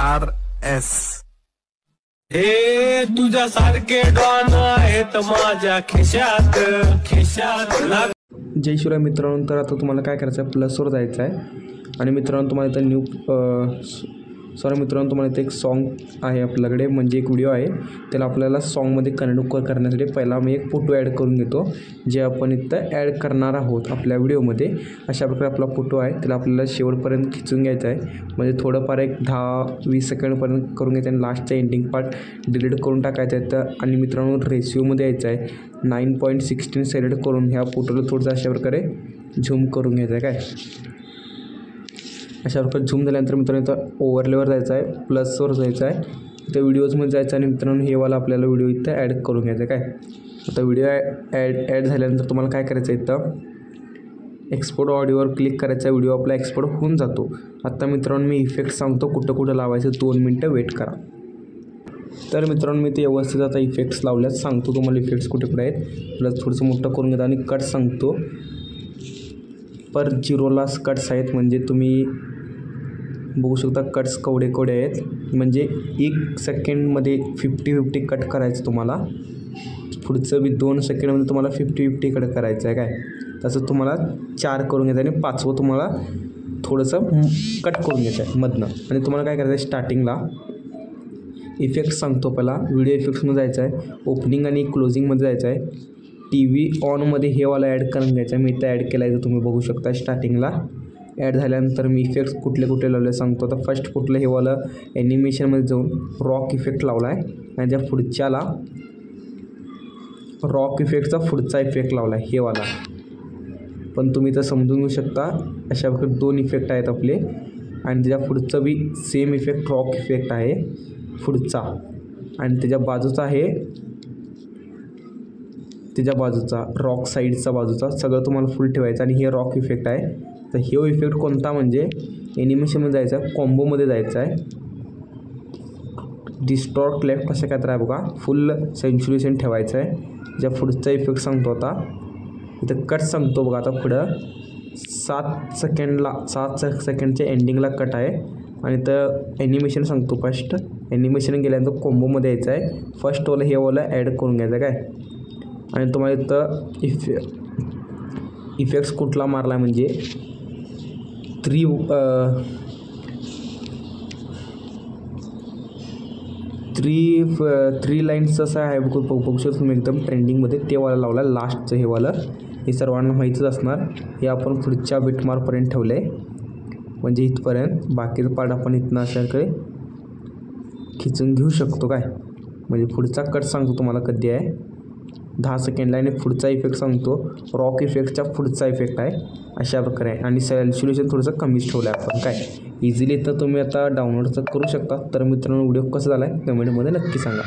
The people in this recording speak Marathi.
RS हे तुझ्यासारखे डॉन आहेत माझ्या खिशात खिशात जय शिवराय मित्रांनो, तर आता तुम्हाला काय करायचं आहे, प्लसवर जायचं आहे आणि मित्रांनो तुम्हाला इथं मित्रांनो तुम्हाला इथं एक सॉन्ग आहे आपल्याकडे, म्हणजे एक व्हिडिओ आहे. त्याला आपल्याला सॉन्गमध्ये कन्वर्ट करण्यासाठी पहिला मी एक फोटो ॲड करून घेतो, जे आपण इथं ॲड करणार आहोत आपल्या व्हिडिओमध्ये. अशा प्रकारे आपला फोटो आहे, त्याला आपल्याला शेवटपर्यंत खिचून घ्यायचा आहे. म्हणजे थोडंफार एक 10-20 सेकंडपर्यंत करून घ्यायचं आणि लास्टचा एंडिंग पार्ट डिलीट करून टाकायचा आहे. तर आणि मित्रांनो रेशिओमध्ये यायचं आहे 9.16 सिलेक्ट करून ह्या फोटोला थोडंसं अशा प्रकारे झूम करून घ्यायचं आहे. काय अशा प्रकारे झूम झाल्यानंतर मित्रांनो इथं ओव्हरलेवर जायचं आहे, प्लसवर जायचं आहे, इथं व्हिडिओजमध्ये जायचं आणि मित्रांनो हे वाला आपल्याला व्हिडिओ इथं ॲड करून घ्यायचा आहे. काय आता व्हिडिओ ॲड झाल्यानंतर तुम्हाला काय करायचं आहे, इथं एक्सपोर्ट ऑडिओवर क्लिक करायचा, व्हिडिओ आपला एक्सपोर्ट होऊन जातो. आता मित्रांनो मी इफेक्ट सांगतो कुठं लावायचं, 2 मिनटं वेट करा. तर मित्रांनो मी ते व्यवस्थित आता इफेक्ट्स लावल्यात, सांगतो तुम्हाला इफेक्ट्स कुठे आहेत. प्लस थोडंसं मोठं करून घेतो आणि कट सांगतो. पर 0ला कट्स आहेत, म्हणजे तुम्ही बघू शकता कट्स केवढे आहेत. म्हणजे 1 सेकंडमध्ये 50-50 कट करायचं तुम्हाला. पुढचं बी 2 सेकंडमध्ये तुम्हाला 50-50 कट करायचं आहे. काय तसं तुम्हाला 4 करून घ्यायचं आणि 5वं तुम्हाला थोडंसं कट करून घ्यायचं आहे मधनं. आणि तुम्हाला काय करायचं आहे, स्टार्टिंगला इफेक्ट सांगतो पहिला, व्हिडिओ इफेक्ट्समध्ये जायचं आहे, ओपनिंग आणि क्लोजिंगमध्ये जायचं आहे. TV ऑनमध्ये हे वाला ॲड करून घ्यायचं आहे. मी इथं ॲड केला आहे, तर तुम्ही बघू शकता. स्टार्टिंगला ॲड झाल्यानंतर मी इफेक्ट्स कुठले लावले सांगतो. आता फर्स्ट कुठलं हे वाला ॲनिमेशनमध्ये जाऊन रॉक इफेक्ट लावला आहे आणि त्या पुढच्याला रॉक इफेक्टचा पुढचा इफेक्ट लावला आहे हे वाला. पण तुम्ही तर समजून घेऊ शकता, अशा प्रकारे 2 इफेक्ट आहेत आपले. आणि त्याच्या पुढचं बी सेम इफेक्ट रॉक इफेक्ट आहे पुढचा, आणि त्याच्या बाजूचा आहे रॉक साईडचा बाजूचा सगळं तुम्हाला फुल ठेवायचं. आणि हे रॉक इफेक्ट आहे. तर हे इफेक्ट कोणता, म्हणजे ॲनिमेशनमध्ये जायचं आहे, कॉम्बोमध्ये जायचं आहे, डिस्टॉर्ट लेफ्ट असं काय तर आहे बघा, फुल सॅच्युरेशन ठेवायचं आहे. ज्या पुढचा इफेक्ट सांगतो आता, इथं कट सांगतो बघा. आता पुढं 7 सेकंडच्या एंडिंगला कट आहे. आणि तर ॲनिमेशन सांगतो, फर्स्ट ॲनिमेशन गेल्यानंतर कॉम्बोमध्ये यायचं आहे. फर्स्टवाला हे वाला ॲड करून घ्यायचं काय. आणि तुम्हाला इथं इफेक्ट्स कुठला मारला, म्हणजे 3 लाईन्स असं आहे बघू शकतो तुम्ही, एकदम ट्रेंडिंगमध्ये ते वाला लावला लास्टचं हे वाला. हे सर्वांना माहीतच असणार. हे आपण पुढच्या बिटमार्कपर्यंत ठेवलं आहे, म्हणजे इथपर्यंत. बाकीचं पार्ट आपण इथनं अशाकडे खिचून घेऊ शकतो. काय म्हणजे पुढचा कट सांगतो तुम्हाला कधी आहे, 10 सेकंडला. आणि पुढचा इफेक्ट सांगतो, रॉक इफेक्टचा पुढचा इफेक्ट आहे अशा प्रकारे. आणि सॅच्युरेशन थोडंसं कमीच ठेवलं आहे आपण. काय इझिली तर तुम्ही आता डाउनलोड करू शकता. तर मित्रांनो व्हिडिओ कसा झाला आहे कमेंटमध्ये नक्की सांगा.